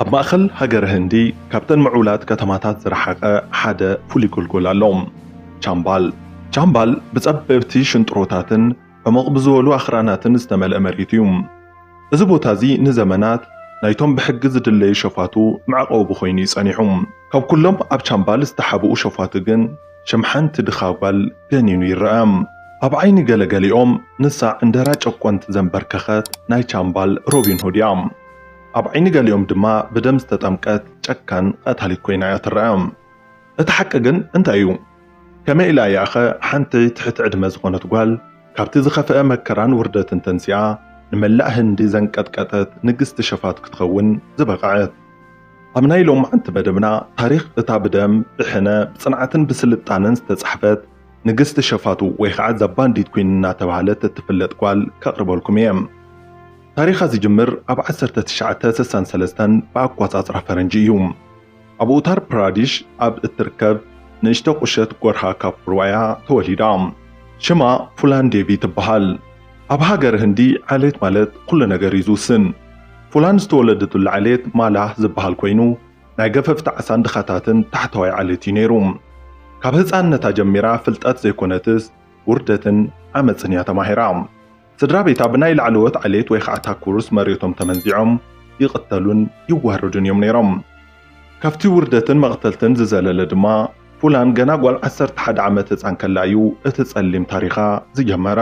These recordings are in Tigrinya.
ኣብ ማእኸል ሃገር ህንዲ ካብተን ምዑላት ከተማታት ዝረሓቐ ሓደ ፍሉይ ጎልጎል ኣለዎም። ቻምባል ብጸበብቲ ሽንጥሮታትን ዕሙቕ ብዝበሉ ኣኽራናትን ዝተመልአ መሬት እዩ። እዚ ቦታ እዚ ንዘመናት ናይቶም ብሕጊ ዝድለዩ ሸፋቱ መዕቆቢ ኮይኑ ይጸኒሑ። ካብ ኩሎም ኣብ ቻምባል ዝተሓብኡ ሸፋቱ ግን ሽምሓንቲ ድኻ ጓል ገኒኑ ይርአ። ኣብ ዓይኒ ገለገሊኦም ንሳ እንደራ ጨቆንቲ ዘንበርከኸት ናይ ቻምባል ሮቢን ሁድ እያ። ኣብ ዓይኒ ገሊኦም ድማ ብደም ዝተጠምቀት ጨካን ቀታሊት ኮይና እያ ትርአ። እቲ ሓቂ ግን እንታይ እዩ? ከመይ ኢላ እያ ኸ ሓንቲ ትሕቲ ዕድመ ዝኾነት ጓል ካብቲ ዝኸፍአ መከራን ውርደትን ተንሲኣ ንመላእ ህንዲ ዘንቀጥቀጠት ንግስቲ ሸፋት ክትኸውን ዝበቕዐት? ኣብ ናይ ሎማዓንቲ መደብና ታሪኽ እታ ብደም ብሕነ ብጽንዓትን ብስልጣንን ዝተጻሕፈት ንግስቲ ሸፋቱ ወይ ከዓ ዘባንዲት ኩዊን እናተባህለት እትፍለጥ ጓል ከቕርበልኩም እየ። ታሪኻ ዝጅምር ኣብ 1963 ብኣቆጻጽራ ፈረንጂ እዩ። ኣብ ኡታር ፕራዲሽ ኣብ እትርከብ ንእሽቶ ቁሸት ጎርሃ ካፑርዋያ ተወሊዳ። ሽማ ፉላን ዴቪ ትበሃል። ኣብ ሃገር ህንዲ ዓሌት ማለት ኩሉ ነገር እዩ ዝውስን። ፉላን ዝተወለደትሉ ዓሌት ማላህ ዝበሃል ኮይኑ ናይ ገፈፍቲ ዓሳን ድኻታትን ታሕተዋይ ዓሌት እዩ ነይሩ። ካብ ህፃንነታ ጀሚራ ፍልጠት ዘይኮነትስ ውርደትን ዓመፅን እያ ተማሂራ። ስድራ ቤታ ብናይ ላዕለዎት ዓሌት ወይ ከዓ ታኩርስ መሬቶም ተመንዚዖም ይቕተሉን ይዋረዱን እዮም ነይሮም። ካብቲ ውርደትን መቕተልትን ዝዘለለ ድማ ፉላን ገና ጓል 11 ዓመት ህፃን ከላ እዩ እቲ ጸሊም ታሪኻ ዝጀመረ።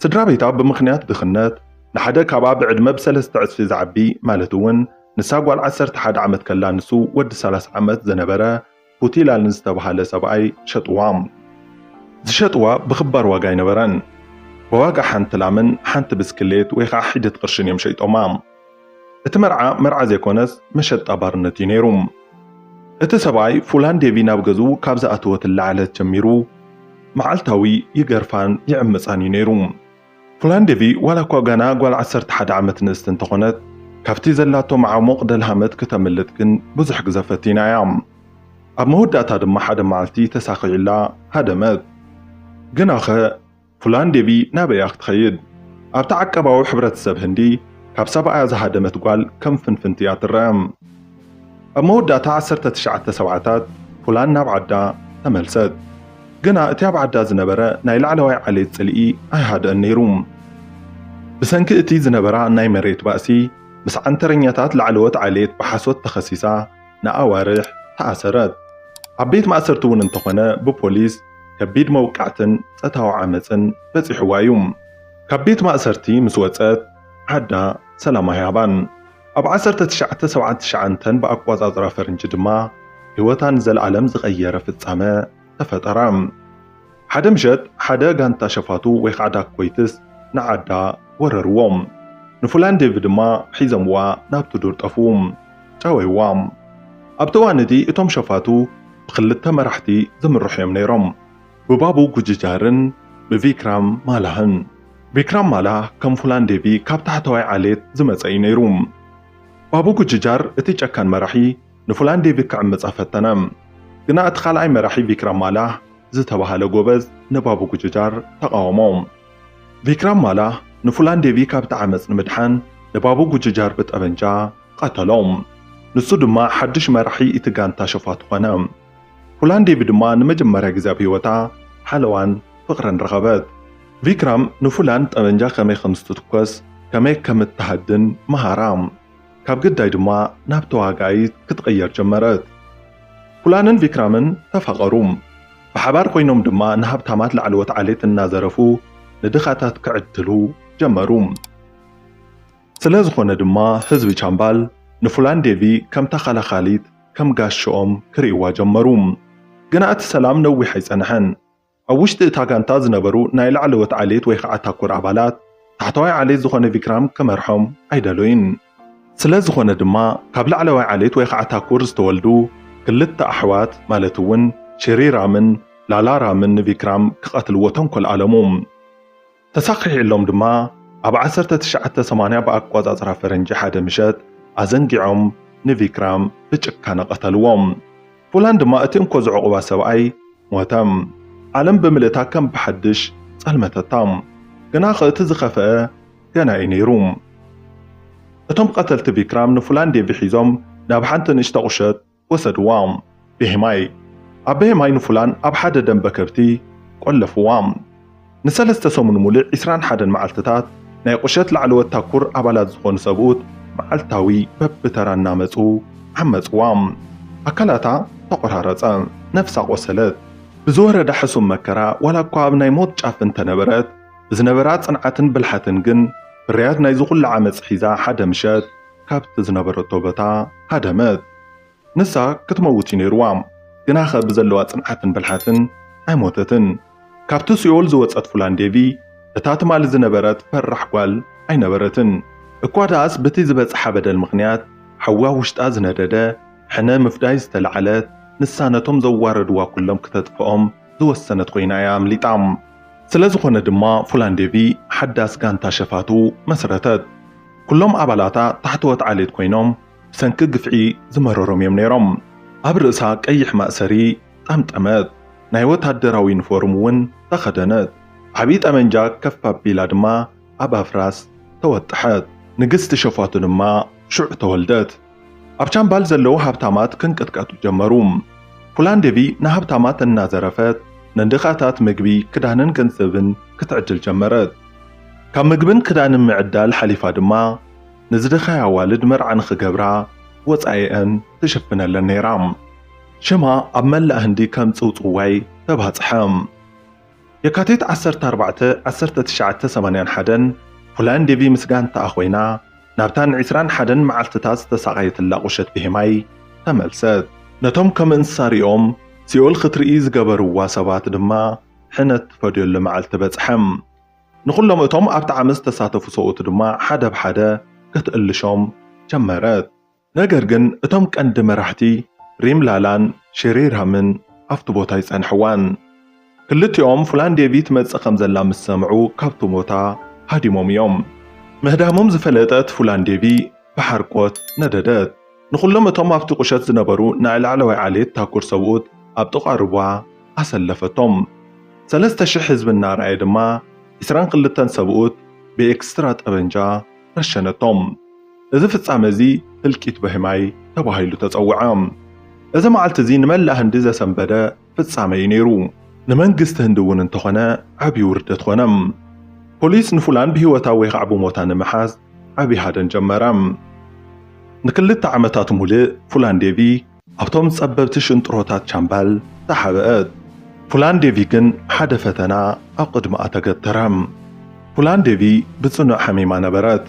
ስድራ ቤታ ብምኽንያት ድኽነት ንሓደ ካብኣ ብዕድመ ብ3 ዕፅፊ ዝዓቢ ማለት እውን ንሳ ጓል 11 ዓመት ከላ ንሱ ወዲ 30 ዓመት ዝነበረ ፑቲላልን ዝተባሃለ ሰብኣይ ሸጥዋ። ዝሸጥዋ ብኽባር ዋጋ ይነበረን። ብዋጋ ሓንቲ ላምን ሓንቲ ብስክሌት ወይ ከዓ ሒደት ቅርሽን እዮም ሸይጦማ። እቲ መርዓ ዘይኮነስ መሸጣ ባርነት እዩ ነይሩ። እቲ ሰብኣይ ፉላን ዴቪ ናብ ገዙ ካብ ዝኣተወት ላዕለት ጀሚሩ መዓልታዊ ይገርፋን ይዕምፃን እዩ ነይሩ። ፉላን ዴቪ ዋላ እኳ ገና ጓል 11 ዓመት ንእስቲ እንተኾነት ካብቲ ዘላቶ መዓሞቕ ደልሃመት ክተምልጥ ግን ብዙሕ ግዜ ፈቲና እያ። ኣብ መወዳእታ ድማ ሓደ መዓልቲ ተሳኺዕላ ሃደመት። ግና ኸ ፉላን ዴቪ ናበይ እያ ክትኸይድ? ኣብቲ ዓቀባዊ ሕብረተሰብ ህንዲ ካብ ሰብኣያ ዝሃደመት ጓል ከም ፍንፍንቲ እያ ትርአ። ኣብ መወዳእታ 1970ታት ፉላን ናብ ዓዳ ተመልሰት። ግና እቲ ኣብ ዓዳ ዝነበረ ናይ ላዕለዋይ ዓሌት ጽልኢ ኣይሃደአን ነይሩ። ብሰንኪ እቲ ዝነበራ ናይ መሬት ባእሲ ምስ ዓንተረኛታት ላዕለዎት ዓሌት ብሓሶት ተኸሲሳ ንኣዋርሕ ተኣሰረት። ኣብ ቤት ማእሰርቲ እውን እንተኾነ ብፖሊስ ከቢድ መውቃዕትን ጸታዊ ዓመፅን በፂሕዋ እዩ። ካብ ቤት ማእሰርቲ ምስ ወፀት ዓዳ ሰላማ ሃባን። ኣብ 1979 ብኣቆጻጽራ ፈረንጂ ድማ ህይወታ ንዘለዓለም ዝቐየረ ፍጻመ ተፈጠረ። ሓደ ምሸት ሓደ ጋንታ ሸፋቱ ወይ ከዓ ዳኮይትስ ንዓዳ ወረርዎም። ንፉላን ዴቪ ድማ ሒዘምዋ ናብቲ ዱር ጠፍዉ፣ ጨወይዋ። ኣብቲ እዋን እቲ እቶም ሸፋቱ ብክልተ መራሕቲ ዝምርሑ እዮም ነይሮም፣ ብባቡ ጉጅጃርን ብቪክራም ማላህን። ቪክራም ማላህ ከም ፉላን ዴቪ ካብ ታሕተዋይ ዓሌት ዝመፀ እዩ ነይሩ። ባቡ ጉጅጃር እቲ ጨካን መራሒ ንፉላን ዴቪ ክዕምፃ ፈተነ። ግና እቲ ካልኣይ መራሒ ቪክራም ማላህ ዝተባሃለ ጎበዝ ንባቡ ጉጅጃር ተቃወሞም። ቪክራም ማላህ ንፉላን ዴቪ ካብቲ ዓመፅ ንምድሓን ንባቡ ጉጅጃር ብጠበንጃ ቀተሎም። ንሱ ድማ ሓድሽ መራሒ እቲ ጋንታ ሸፋቱ ኾነ። ፉላን ዴቪ ድማ ንመጀመርያ ግዜ ኣብ ህይወታ ሓለዋን ፍቕረን ረኸበት። ቪክራም ንፉላን ጠበንጃ ከመይ ከም ዝትትኮስ ከመይ ከም እትሃድን መሃራ። ካብ ግዳይ ድማ ናብ ተዋጋኢት ክትቕየር ጀመረት። ፉላንን ቪክራምን ተፋቐሩ። ብሓባር ኮይኖም ድማ ንሃብታማት ላዕለዎት ዓሌት እናዘረፉ ንድኻታት ክዕድሉ ጀመሩ። ስለ ዝኾነ ድማ ህዝቢ ቻምባል ንፉላን ዴቪ ከም ተኸላኻሊት ከም ጋሾኦም ክርእይዋ ጀመሩ። ግና እቲ ሰላም ነዊሕ ኣይጸንሐን። ኣብ ውሽጢ እታ ጋንታ ዝነበሩ ናይ ላዕለዎት ዓሌት ወይ ከዓ ታኩር ኣባላት ታሕተዋይ ዓሌት ዝኾነ ቪክራም ክመርሖም ኣይደለዩን። ስለ ዝኾነ ድማ ካብ ላዕለዋይ ዓሌት ወይ ከዓ ታኩር ዝተወልዱ ክልተ ኣሕዋት ማለት እውን ሽሪራምን ላላራምን ንቪክራም ክቐትልዎ ተንኰል ኣለሙ። ተሳኺዒሎም ድማ ኣብ 1980 ብኣቆጻጽራ ፈረንጂ ሓደ ምሸት ኣዘንጊዖም ንቪክራም ብጭካነ ቀተልዎም። ፉላን ድማ እቲ እንኮ ዝዕቑባ ሰብኣይ ሞተም። ዓለም ብምልእታ ከም ብሓድሽ ጸልመተታ። ግና እቲ ዝኸፍአ ገና እዩ ነይሩ። እቶም ቀተልቲ ቪክራም ንፉላን ዴቪ ሒዞም ናብ ሓንቲ ንእሽተ ቁሸት ወሰድዋም። ብሄማይ ኣብ ብሄማይ ንፉላን ኣብ ሓደ ደንበ ከብቲ ቆለፍዋም። ንሰለስተ ሰሙን ሙሉእ 21 መዓልትታት ናይ ቁሸት ላዕለወት ታኩር ኣባላት ዝኾኑ ሰብኡት መዓልታዊ በብተራ እናመፁ ዓመፅዋም። ኣካላታ ተቆራረፀ፣ ነፍሳ ቆሰለት። ብዝወረደ ሕሱም መከራ ዋላ እኳ ኣብ ናይ ሞት ጫፍ እንተነበረት ብዝነበራ ጽንዓትን ብልሓትን ግን ፍርያት ናይ ዝኹሉ ዓመፅ ሒዛ ሓደ ምሸት ካብቲ ዝነበረቶ ቦታ ሃደመት። ንሳ ክትመውት ነይርዋ ግና ኸ ብዘለዋ ጽንዓትን ብልሓትን ኣይሞተትን። ካብቲ ሲኦል ዝወፀት ፉላን ዴቪ እታ ትማሊ ዝነበረት ፈራሕ ጓል ኣይነበረትን። እኳ ደኣስ በቲ ዝበፅሓ በደል ምኽንያት ሓዋ ውሽጣ ዝነደደ ሕነ ምፍዳይ ዝተለዓለት ንሳ ነቶም ዘዋረድዋ ኩሎም ክተጥፍኦም ዝወሰነት ኮይና እያ ኣምሊጣም። ስለ ዝኾነ ድማ ፉላን ዴቪ ሓዳስ ጋንታ ሸፋቱ መስረተት። ኩሎም ኣባላታ ታሕተወት ዓሌት ኮይኖም ብሰንኪ ግፍዒ ዝመረሮም እዮም ነይሮም። ኣብ ርእሳ ቀይሕ ማእሰሪ ጠምጠመት፣ ናይ ወታደራዊ ዩኒፎርም እውን ተኸደነት። ዓብዪ ጠመንጃ ከፍ ኣቢላ ድማ ኣብ ኣፍራስ ተወጥሐት። ንግስቲ ሸፋቱ ድማ ሽዑ ተወልደት። ኣብ ቻምባል ዘለዉ ሃብታማት ክንቅጥቀጡ ጀመሩ። ፉላን ዴቪ ንሃብታማት እናዘረፈት ነንድኻታት ምግቢ ክዳንን ገንዘብን ክትዕድል ጀመረት። ካብ ምግብን ክዳንን ምዕዳል ሓሊፋ ድማ ንዝደኻይ ኣዋልድ መርዓ ንኽገብራ ወፃኢአን ትሽፍነለን ነይራ። ሽማ ኣብ መላእ ህንዲ ከም ጽውጽዋይ ተባጽሐ። የካቲት 14 1981 ፉላን ዴቪ ምስ ጋንታኣ ኮይና ናብታን 21 መዓልትታት ዝተሳቐየትላ ቁሸት ብሄማይ ተመልሰት። ነቶም ከም እንስሳ ሪኦም ሲኦል ክትርኢ ዝገበርዋ ሰባት ድማ ሕነት ትፈድየሉ መዓልቲ በጽሐም። ንኹሎም እቶም ኣብቲ ዓመፅ ዝተሳተፉ ሰብኡት ድማ ሓደ ብሓደ ክትእልሾም ጀመረት። ነገር ግን እቶም ቀንዲ መራሕቲ ሪምላላን ሽሪራምን ኣብቲ ቦታ ይጸንሕዋን። ክልቲኦም ፉላን ዴቪ ትመጽእ ከም ዘላ ምስ ሰምዑ ካብቲ ቦታ ሃዲሞም እዮም። ምህዳሞም ዝፈለጠት ፉላን ዴቪ ብሓርቆት ነደደት። ንኹሎም እቶም ኣብቲ ቁሸት ዝነበሩ ናይ ላዕለዋይ ዓሌት ታኩር ሰብኡት ኣብ ጥቓ ርቧ ኣሰለፈቶም። 3,000 ህዝቢ እናረኣየ ድማ 22 ሰብኡት ብኤክስትራ ጠበንጃ ረሸነቶም። እዚ ፍጻመ እዚ ህልቂት ብሄማይ ተባሂሉ ተጸውዐ። እዚ መዓልቲ እዚ ንመላእ ህንዲ ዘሰንበደ ፍጻመ እዩ ነይሩ። ንመንግስቲ ህንዲ እውን እንተኾነ ዓብዪ ውርደት ኾነ። ፖሊስ ንፉላን ብሂወታ ወይ ከዓ ብሞታ ንምሓዝ ዓብዪ ሃደን ጀመረ። ንክልተ ዓመታት ሙሉእ ፉላን ዴቪ ኣብቶም ጸበብቲ ሽንጥሮታት ቻምባል ተሓበአት። ፉላን ዴቪ ግን ሓደ ፈተና ኣብ ቅድሚኣ ተገተረ። ፉላን ዴቪ ብጽኑዕ ሓሚማ ነበረት።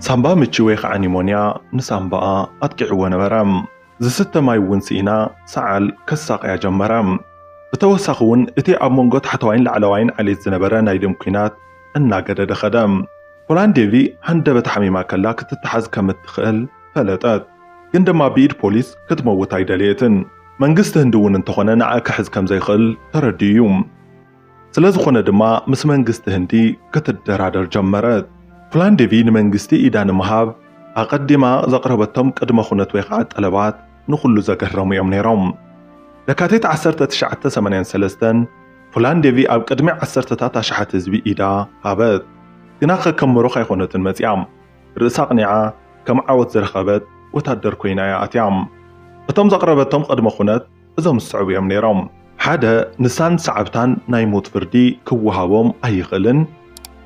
ሳምባ ምቺ ወይ ከዓ ኒሞንያ ንሳምባኣ ኣጥቂዕዎ ነበረ። ዝስተ ማይ እውን ሲኢና ሰዓል ከሳቕያ ጀመረ። ብተወሳኺ እውን እቲ ኣብ መንጎ ታሕተዋይን ላዕለዋይን ዓሌት ዝነበረ ናይ ደም ኩናት እናገደደ ኸደ። ፉላን ዴቪ ሃንደበት ሓሚማ ከላ ክትተሓዝ ከም እትኽእል ፈለጠት። ግን ድማ ብኢድ ፖሊስ ክትመውት ኣይደልየትን። መንግስቲ ህንዲ እውን እንተኾነ ንዓ ክሕዝ ከም ዘይኽእል ተረድዩ። ስለ ዝኾነ ድማ ምስ መንግስቲ ህንዲ ክትደራደር ጀመረት። ፉላን ዴቪ ንመንግስቲ ኢዳ ንምሃብ ኣቐዲማ ዘቕረበቶም ቅድመ ኩነት ወይ ከዓ ጠለባት ንኹሉ ዘገረሙ እዮም ነይሮም። የካቲት 1983 ፉላን ዴቪ ኣብ ቅድሚ 10ታት ኣሽሓት ህዝቢ ኢዳ ሃበት። ግና ከም ምሩኽ ኣይኮነትን መፂያ። ርእሳ ቕኒዓ ከም ዓወት ዝረኸበት ወታደር ኮይና እያ ኣትያ። እቶም ዘቕረበቶም ቅድመ ኩነት እዞም ዝስዕቡ እዮም ነይሮም። ሓደ ንሳን ሰዓብታን ናይ ሞት ፍርዲ ክወሃቦም ኣይኽእልን።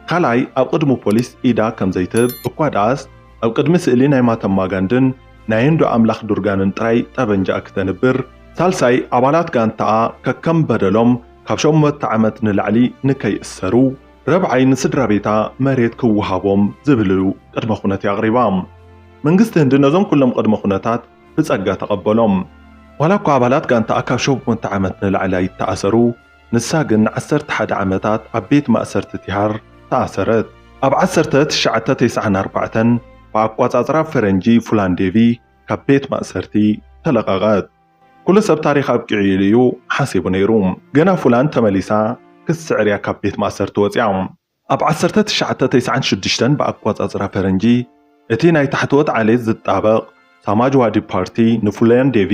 ካልኣይ ኣብ ቅድሚ ፖሊስ ኢዳ ከም ዘይትህብ እኳ ደኣስ ኣብ ቅድሚ ስእሊ ናይ ማተማ ጋንድን ናይ ህንዶ ኣምላኽ ዱርጋንን ጥራይ ጠበንጃ ክተንብር። ሳልሳይ ኣባላት ጋንታኣ ከከም በደሎም ካብ 8 ዓመት ንላዕሊ ንከይእሰሩ። ረብዓይ ንስድራ ቤታ መሬት ክወሃቦም ዝብልሉ ቅድመ ኩነት ኣቕሪባ። መንግስቲ ህንዲ ነዞም ኩሎም ቅድመ ኩነታት ብጸጋ ተቐበሎም። ዋላ እኳ ኣባላት ጋንታኣ ካብ 8 ዓመት ንላዕሊ ይተኣሰሩ፣ ንሳ ግን 11 ዓመታት ኣብ ቤት ማእሰርቲ ቲሃር ተኣሰረት። ኣብ 1994 ብኣቋጻጽራ ፈረንጂ ፉላን ዴቪ ካብ ቤት ማእሰርቲ ተለቐቐት። ኩሉ ሰብ ታሪኽ ኣብቂዑ ኢሉ ሓሲቡ ነይሩ። ገና ፉላን ተመሊሳ ክስዕርያ ካብ ቤት ማእሰርቲ ወፂያ። ኣብ 1996 ብኣቋጻጽራ ፈረንጂ እቲ ናይ ታሕተወት ዓሌት ዝጣበቕ ሳማጅዋዲ ፓርቲ ንፉላን ዴቪ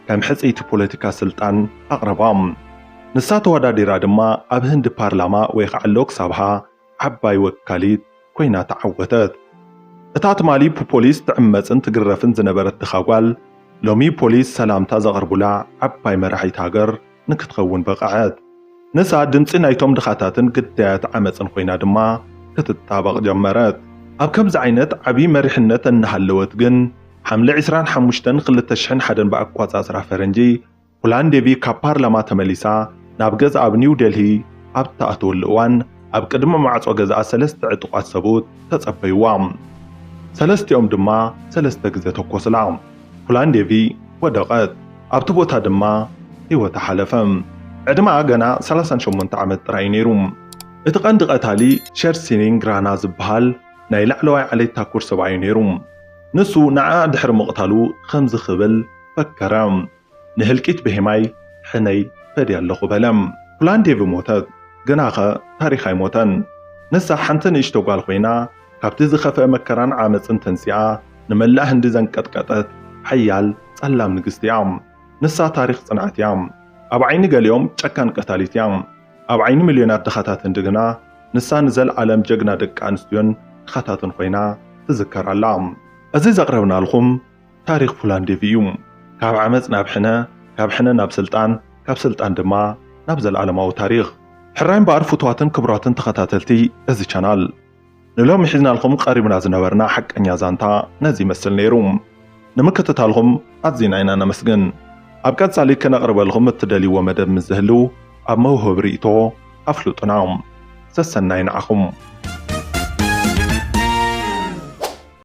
ከም ሕፀይቲ ፖለቲካ ስልጣን ኣቕረባ። ንሳ ተወዳዲራ ድማ ኣብ ህንዲ ፓርላማ ወይ ከዓ ሎክ ሳብሃ ዓባይ ወካሊት ኮይና ተዓወተት። እታ ትማሊ ፖሊስ ትዕመፅን ትግረፍን ዝነበረት ድኻጓል ሎሚ ፖሊስ ሰላምታ ዘቕርቡላ ዓባይ መራሒት ሃገር ንክትኸውን በቃዓት። ንሳ ድምፂ ናይቶም ድኻታትን ግዳያት ዓመፅን ኮይና ድማ ክትጣበቕ ጀመረት። ኣብ ከምዚ ዓይነት ዓብዪ መሪሕነት እናሃለወት ግን ሓምለ 25 2001 ብኣቋፃፅራ ፈረንጂ ሆላንዴቪ ካብ ፓርላማ ተመሊሳ ናብ ገዛ ኣብ ኒው ዴልሂ ኣብ ተኣትወሉ እዋን ኣብ ቅድሚ ማዕጾ ገዛኣ 3 ዕጡቓት ሰብኡት ተጸበይዋ። ሰለስቲኦም ድማ 3 ግዜ ተኮስላ። ሆላንዴቪ ወደቐት። ኣብቲ ቦታ ድማ ህይወታ ሓለፈ። ዕድማኣ ገና 38 ዓመት ጥራይ ነይሩ። እቲ ቀንዲ ቀታሊ ሸርሲኒን ግራና ዝበሃል ናይ ላዕለዋይ ዓሌታ ኩር ሰብኣይ ነይሩ። ንሱ ንዓ ድሕሪ ምቕታሉ ከምዚ ክብል ፈከረ። ንህልቂት ብሄማይ ሕነይ ፈድያ ኣለኹ በለም። ሆላንዴቪ ሞተት። ግናኸ ታሪኽ ኣይሞተን። ንሳ ሓንቲ ንእሽቶ ጓል ኮይና ካብቲ ዝኸፍአ መከራን ዓመፅን ተንሲኣ ንመላእ ህንዲ ዘንቀጥቀጠት ሓያል ጸላም ንግስቲ እያ። ንሳ ታሪኽ ጽንዓት እያ። ኣብ ዓይኒ ገሊኦም ጨካን ቀታሊት እያ። ኣብ ዓይኒ ሚልዮናት ድኻታት ህንዲ ግና ንሳ ንዘለዓለም ጀግና ደቂ ኣንስትዮን ድኻታትን ኮይና ትዝከር ኣላ። እዚ ዘቕረብናልኩም ታሪኽ ሆላንዴቪ እዩ። ካብ ዓመፅ ናብ ሕነ፣ ካብ ሕነ ናብ ስልጣን፣ ካብ ስልጣን ድማ ናብ ዘለዓለማዊ ታሪኽ። ሕራይን በኣር ፍትዋትን ክቡራትን ተኸታተልቲ እዚ ቻናል ንሎም ሒዝናልኩም ቀሪብና ዝነበርና ሓቀኛ ዛንታ ነዚ ይመስል ነይሩ። ንምክትታልኩም ኣዝና ኢና ነመስግን። ኣብ ቀጻሊ ከነቕርበልኩም እትደልይዎ መደብ ምስ ዝህልው ኣብ መውህብ ርእቶ ኣፍልጡና። ሰሰናይ ንዓኹም።